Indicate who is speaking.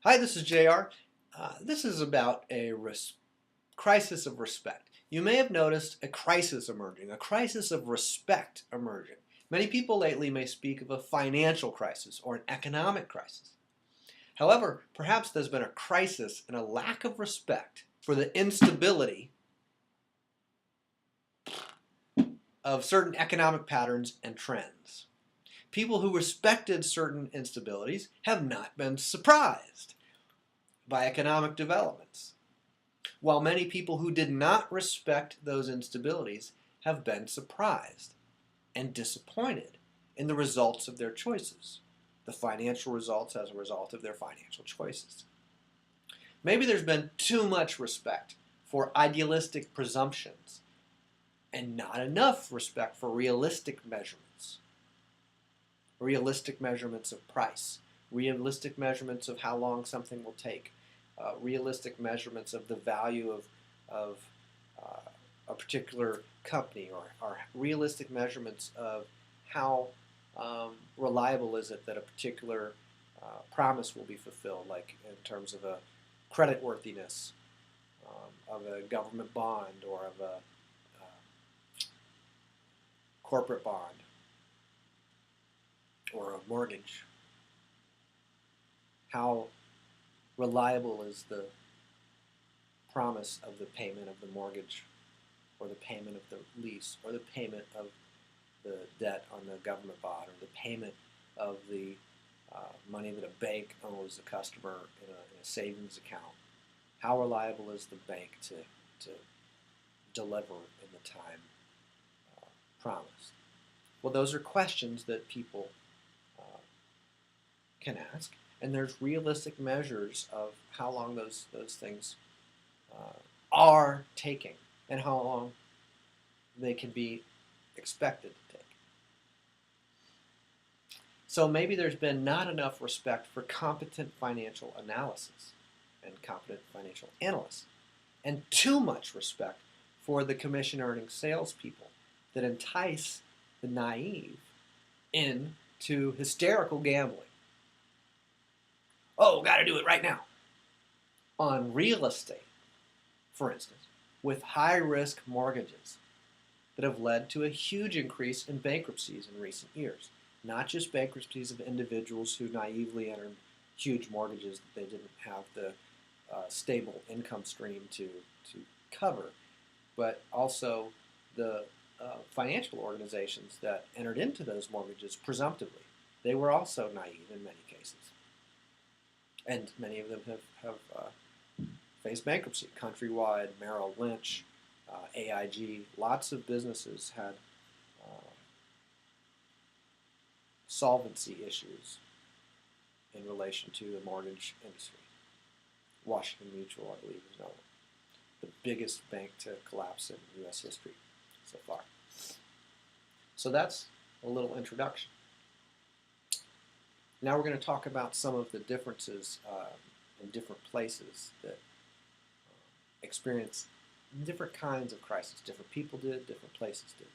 Speaker 1: Hi, this is JR. This is about a crisis of respect. You may have noticed a crisis emerging, a crisis of respect emerging. Many people lately may speak of a financial crisis or an economic crisis. However, perhaps there's been a crisis and a lack of respect for the instability of certain economic patterns and trends. People who respected certain instabilities have not been surprised by economic developments, while many people who did not respect those instabilities have been surprised and disappointed in the results of their choices, the financial results as a result of their financial choices. Maybe there's been too much respect for idealistic presumptions and not enough respect for realistic measurements of price, realistic measurements of how long something will take, realistic measurements of the value of a particular company, or realistic measurements of how reliable is it that a particular promise will be fulfilled, like in terms of a creditworthiness of a government bond or of a corporate bond or a mortgage. How reliable is the promise of the payment of the mortgage, or the payment of the lease, or the payment of the debt on the government bond, or the payment of the money that a bank owes a customer in a savings account? How reliable is the bank to deliver in the time promised? Well, those are questions that people can ask, and there's realistic measures of how long those things are taking and how long they can be expected to take. So maybe there's been not enough respect for competent financial analysis and competent financial analysts, and too much respect for the commission-earning salespeople that entice the naive into hysterical gambling. Oh, got to do it right now. On real estate, for instance, with high-risk mortgages that have led to a huge increase in bankruptcies in recent years. Not just bankruptcies of individuals who naively entered huge mortgages that they didn't have the stable income stream to cover, but also the financial organizations that entered into those mortgages presumptively. They were also naive in many cases. And many of them have faced bankruptcy. Countrywide, Merrill Lynch, AIG, lots of businesses had solvency issues in relation to the mortgage industry. Washington Mutual, I believe, is now the biggest bank to collapse in U.S. history so far. So that's a little introduction. Now we're going to talk about some of the differences in different places that experience different kinds of crises. Different people did, different places did.